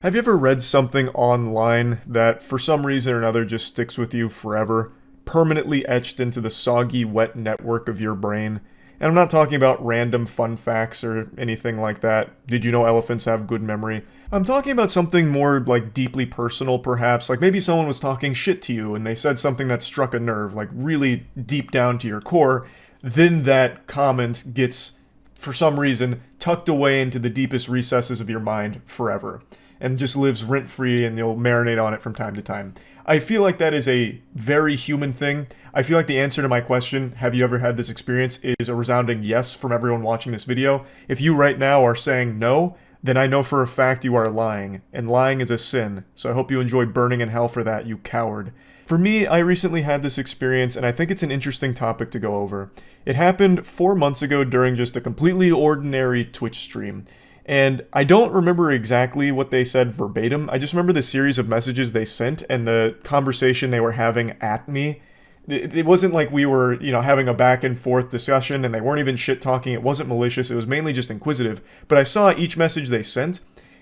Have you ever read something online that for some reason or another just sticks with you forever, permanently etched into the soggy, wet network of your brain? And I'm not talking about random fun facts or anything like that. Did you know elephants have good memory? I'm talking about something more like deeply personal, perhaps. Like maybe someone was talking shit to you and they said something that struck a nerve, like really deep down to your core. Then that comment gets, for some reason, tucked away into the deepest recesses of your mind forever, and just lives rent-free, and you'll marinate on it from time to time. I feel like that is a very human thing. I feel like the answer to my question, have you ever had this experience, is a resounding yes from everyone watching this video. If you right now are saying no, then I know for a fact you are lying, and lying is a sin, so I hope you enjoy burning in hell for that, you coward. For me, I recently had this experience, and I think it's an interesting topic to go over. It happened 4 months ago during just a completely ordinary Twitch stream. And I don't remember exactly what they said verbatim. I just remember the series of messages they sent and the conversation they were having at me. It wasn't like we were, having a back and forth discussion, and they weren't even shit talking. It wasn't malicious. It was mainly just inquisitive. But I saw each message they sent,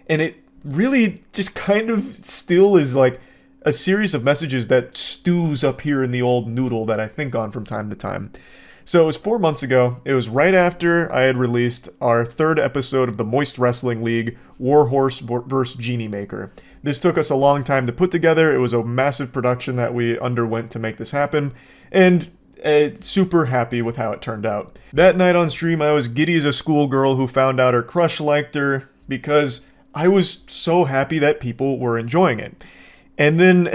and it really just kind of still is like a series of messages that stews up here in the old noodle that I think on from time to time. So it was 4 months ago. It was right after I had released our third episode of the Moist Wrestling League, Warhorse vs. Genie Maker. This took us a long time to put together. It was a massive production that we underwent to make this happen, and super happy with how it turned out. That night on stream, I was giddy as a schoolgirl who found out her crush liked her, because I was so happy that people were enjoying it. And then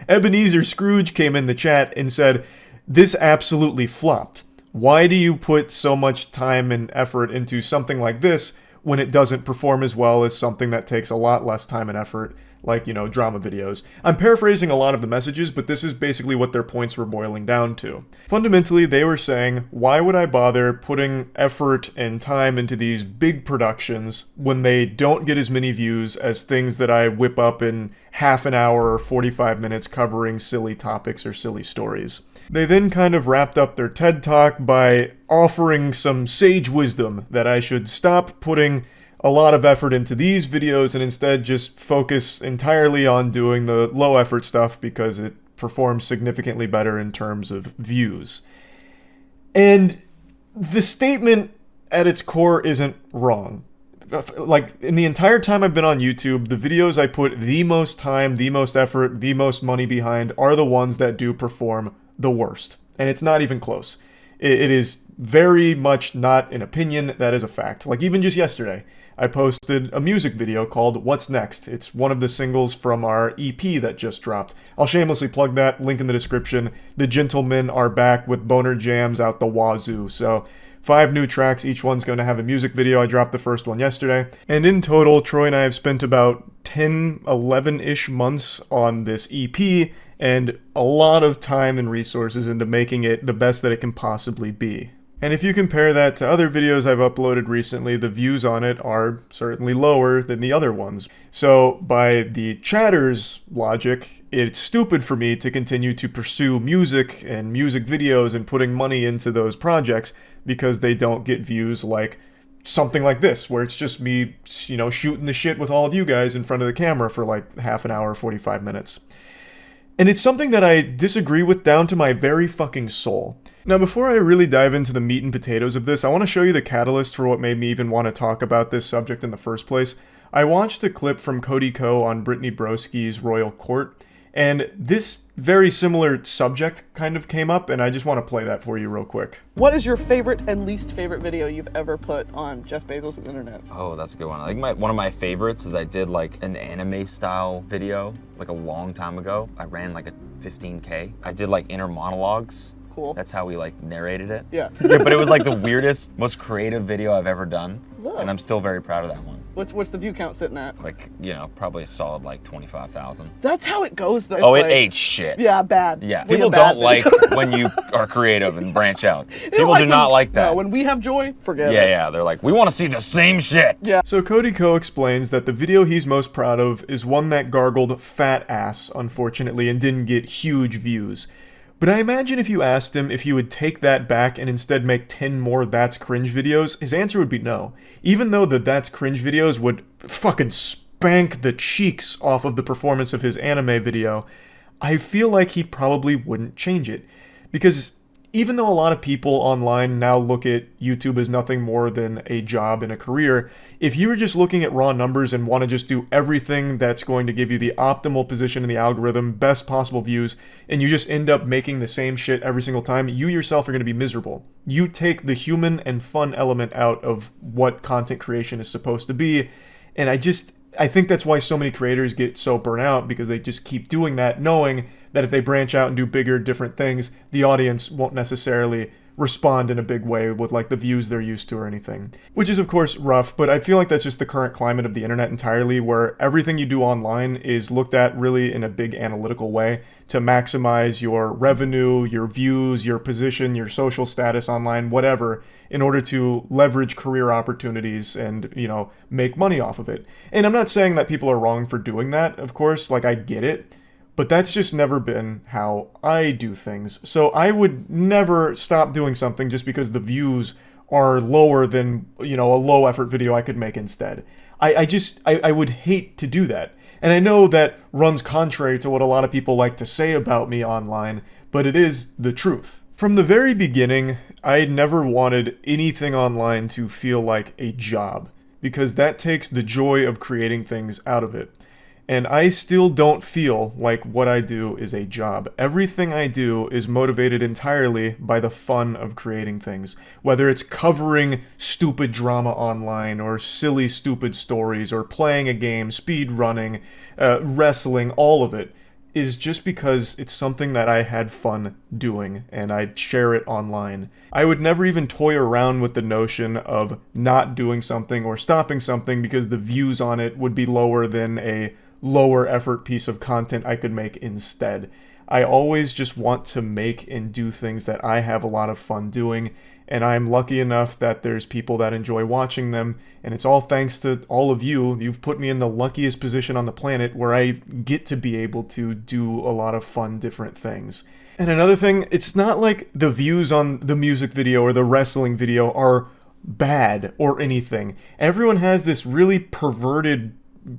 Ebenezer Scrooge came in the chat and said, "This absolutely flopped. Why do you put so much time and effort into something like this when it doesn't perform as well as something that takes a lot less time and effort, like, drama videos?" I'm paraphrasing a lot of the messages, but this is basically what their points were boiling down to. Fundamentally, they were saying, why would I bother putting effort and time into these big productions when they don't get as many views as things that I whip up in half an hour or 45 minutes covering silly topics or silly stories? They then kind of wrapped up their TED Talk by offering some sage wisdom that I should stop putting a lot of effort into these videos and instead just focus entirely on doing the low effort stuff because it performs significantly better in terms of views. And the statement at its core isn't wrong. Like, in the entire time I've been on YouTube, the videos I put the most time, the most effort, the most money behind are the ones that do perform the worst. And it's not even close. It is very much not an opinion, that is a fact. Like, even just yesterday, I posted a music video called What's Next. It's one of the singles from our EP that just dropped. I'll shamelessly plug that, link in the description. The gentlemen are back with boner jams out the wazoo, so 5 new tracks, each one's going to have a music video. I dropped the first one yesterday. And in total, Troy and I have spent about 10, 11-ish months on this EP, and a lot of time and resources into making it the best that it can possibly be. And if you compare that to other videos I've uploaded recently, the views on it are certainly lower than the other ones. So by the chatter's logic, it's stupid for me to continue to pursue music and music videos and putting money into those projects because they don't get views like something like this, where it's just me, shooting the shit with all of you guys in front of the camera for like half an hour, 45 minutes. And it's something that I disagree with down to my very fucking soul. Now, before I really dive into the meat and potatoes of this, I want to show you the catalyst for what made me even want to talk about this subject in the first place. I watched a clip from Cody Ko on Brittany Broski's Royal Court, and this very similar subject kind of came up, and I just want to play that for you real quick. What is your favorite and least favorite video you've ever put on Jeff Bezos' internet? Oh, that's a good one. I think one of my favorites is I did like an anime style video like a long time ago. I ran like a 15K. I did like inner monologues. Cool. That's how we like narrated it. Yeah. Yeah, but it was like the weirdest, most creative video I've ever done. Whoa. And I'm still very proud of that one. What's the view count sitting at? Like, probably a solid like 25,000. That's how it goes though. Oh, it ate shit. Yeah, bad. Yeah, Way people a bad don't like video. when you are creative and branch out. They don't People do not like that. No, when we have joy, forget it. Yeah, they're like, we want to see the same shit. Yeah. So Cody Ko explains that the video he's most proud of is one that gargled fat ass, unfortunately, and didn't get huge views. But I imagine if you asked him if he would take that back and instead make 10 more That's Cringe videos, his answer would be no. Even though the That's Cringe videos would fucking bank the cheeks off of the performance of his anime video, I feel like he probably wouldn't change it. Because even though a lot of people online now look at YouTube as nothing more than a job and a career, if you were just looking at raw numbers and want to just do everything that's going to give you the optimal position in the algorithm, best possible views, and you just end up making the same shit every single time, you yourself are going to be miserable. You take the human and fun element out of what content creation is supposed to be, and I think that's why so many creators get so burnt out, because they just keep doing that, knowing that if they branch out and do bigger, different things, the audience won't necessarily respond in a big way with like the views they're used to or anything. Which is of course rough, but I feel like that's just the current climate of the internet entirely, where everything you do online is looked at really in a big analytical way to maximize your revenue, your views, your position, your social status online, whatever, in order to leverage career opportunities and, make money off of it. And I'm not saying that people are wrong for doing that, of course, like I get it. But that's just never been how I do things. So I would never stop doing something just because the views are lower than, a low effort video I could make instead. I would hate to do that. And I know that runs contrary to what a lot of people like to say about me online, but it is the truth. From the very beginning, I never wanted anything online to feel like a job, because that takes the joy of creating things out of it. And I still don't feel like what I do is a job. Everything I do is motivated entirely by the fun of creating things. Whether it's covering stupid drama online, or silly stupid stories, or playing a game, speed running, wrestling, all of it is just because it's something that I had fun doing, and I share it online. I would never even toy around with the notion of not doing something or stopping something because the views on it would be lower than a lower effort piece of content I could make instead. I always just want to make and do things that I have a lot of fun doing, and I'm lucky enough that there's people that enjoy watching them, and it's all thanks to all of you. You've put me in the luckiest position on the planet where I get to be able to do a lot of fun different things. And another thing, it's not like the views on the music video or the wrestling video are bad or anything. Everyone has this really perverted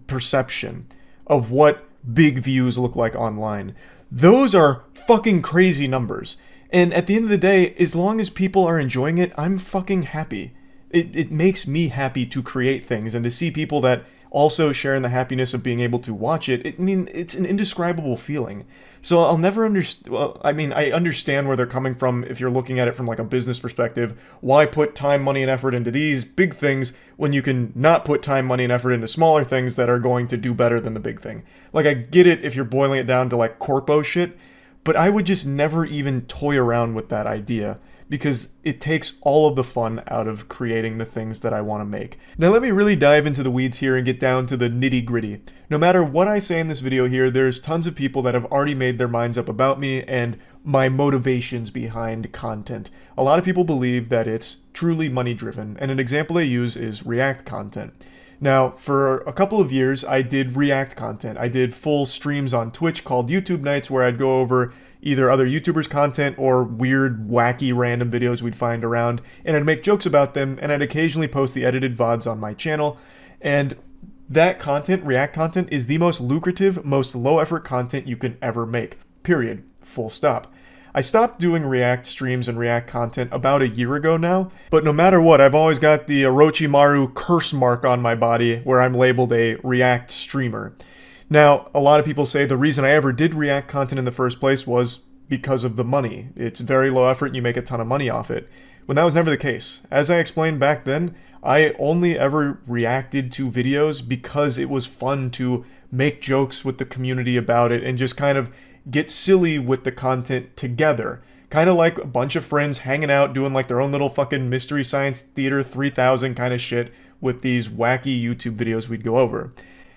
perception of what big views look like online. Those are fucking crazy numbers. And at the end of the day, as long as people are enjoying it, I'm fucking happy. It makes me happy to create things, and to see people that also share in the happiness of being able to watch it. It's an indescribable feeling. So I'll never understand. Well, I understand where they're coming from if you're looking at it from like a business perspective. Why put time, money, and effort into these big things when you can not put time, money, and effort into smaller things that are going to do better than the big thing? Like, I get it if you're boiling it down to like corpo shit, but I would just never even toy around with that idea, because it takes all of the fun out of creating the things that I want to make. Now let me really dive into the weeds here and get down to the nitty gritty. No matter what I say in this video here, there's tons of people that have already made their minds up about me and my motivations behind content. A lot of people believe that it's truly money driven, and an example they use is React content. Now, for a couple of years, I did React content. I did full streams on Twitch called YouTube Nights, where I'd go over either other YouTubers' content or weird, wacky, random videos we'd find around, and I'd make jokes about them, and I'd occasionally post the edited VODs on my channel. And that content, React content, is the most lucrative, most low-effort content you can ever make. Period. Full stop. I stopped doing React streams and React content about a year ago now, but no matter what, I've always got the Orochimaru curse mark on my body where I'm labeled a React streamer. Now, a lot of people say the reason I ever did React content in the first place was because of the money. It's very low effort and you make a ton of money off it. When that was never the case. As I explained back then, I only ever reacted to videos because it was fun to make jokes with the community about it and just kind of get silly with the content together. Kind of like a bunch of friends hanging out doing like their own little fucking Mystery Science Theater 3000 kind of shit with these wacky YouTube videos we'd go over.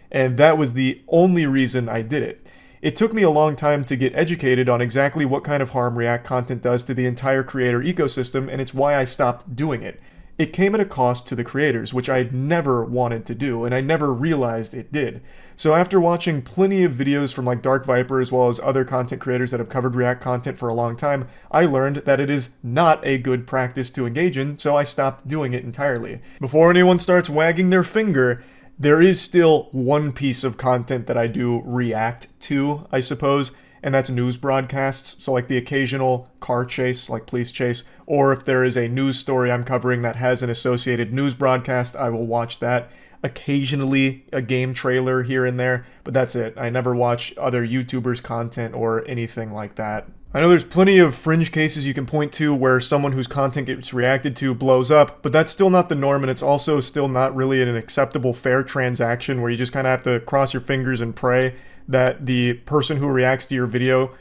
And that was the only reason I did it. It took me a long time to get educated on exactly what kind of harm React content does to the entire creator ecosystem, and it's why I stopped doing it. It came at a cost to the creators, which I never wanted to do, and I never realized it did. So after watching plenty of videos from like Dark Viper as well as other content creators that have covered React content for a long time, I learned that it is not a good practice to engage in, so I stopped doing it entirely. Before anyone starts wagging their finger, there is still one piece of content that I do react to, I suppose, and that's news broadcasts. So like the occasional car chase, like police chase, or if there is a news story I'm covering that has an associated news broadcast, I will watch that. Occasionally a game trailer here and there, but that's it. I never watch other YouTubers' content or anything like that. I know there's plenty of fringe cases you can point to where someone whose content gets reacted to blows up, but that's still not the norm, and it's also still not really an acceptable fair transaction where you just kind of have to cross your fingers and pray that the person who reacts to your video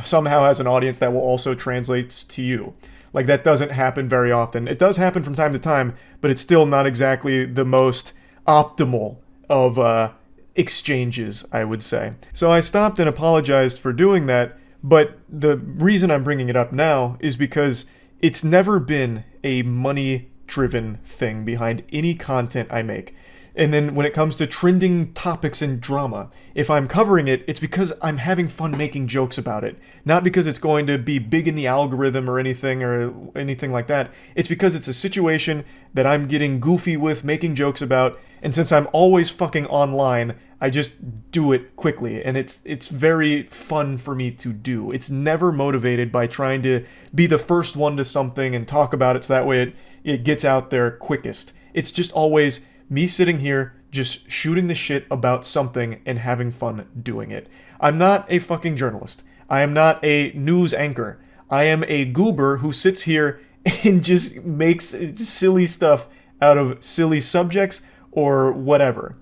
somehow has an audience that will also translate to you. Like, that doesn't happen very often. It does happen from time to time, but it's still not exactly the most optimal of exchanges, I would say. So I stopped and apologized for doing that. But the reason I'm bringing it up now is because it's never been a money-driven thing behind any content I make. And then when it comes to trending topics and drama, if I'm covering it, it's because I'm having fun making jokes about it. Not because it's going to be big in the algorithm or anything like that. It's because it's a situation that I'm getting goofy with, making jokes about, and since I'm always fucking online, I just do it quickly, and it's very fun for me to do. It's never motivated by trying to be the first one to something and talk about it so that way it gets out there quickest. It's just always me sitting here just shooting the shit about something and having fun doing it. I'm not a fucking journalist. I am not a news anchor. I am a goober who sits here and just makes silly stuff out of silly subjects or whatever.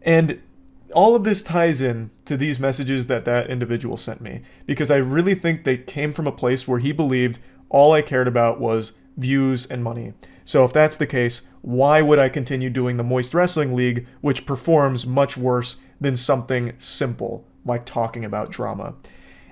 And all of this ties in to these messages that individual sent me, because I really think they came from a place where he believed all I cared about was views and money. So if that's the case, why would I continue doing the Moist Wrestling League, which performs much worse than something simple like talking about drama?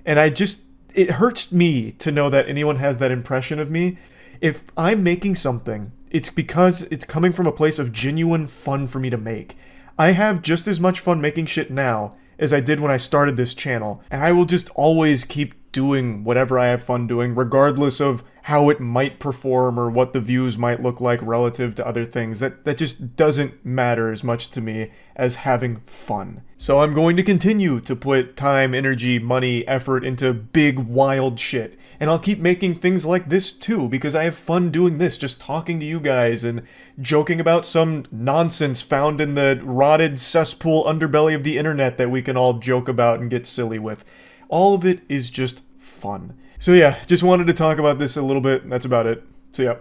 And it hurts me to know that anyone has that impression of me. If I'm making something, it's because it's coming from a place of genuine fun for me to make. I have just as much fun making shit now as I did when I started this channel, and I will just always keep doing whatever I have fun doing, regardless of how it might perform or what the views might look like relative to other things. That just doesn't matter as much to me as having fun. So I'm going to continue to put time, energy, money, effort into big, wild shit. And I'll keep making things like this too, because I have fun doing this, just talking to you guys and joking about some nonsense found in the rotted cesspool underbelly of the internet that we can all joke about and get silly with. All of it is just fun. So yeah, just wanted to talk about this a little bit. That's about it. So yeah.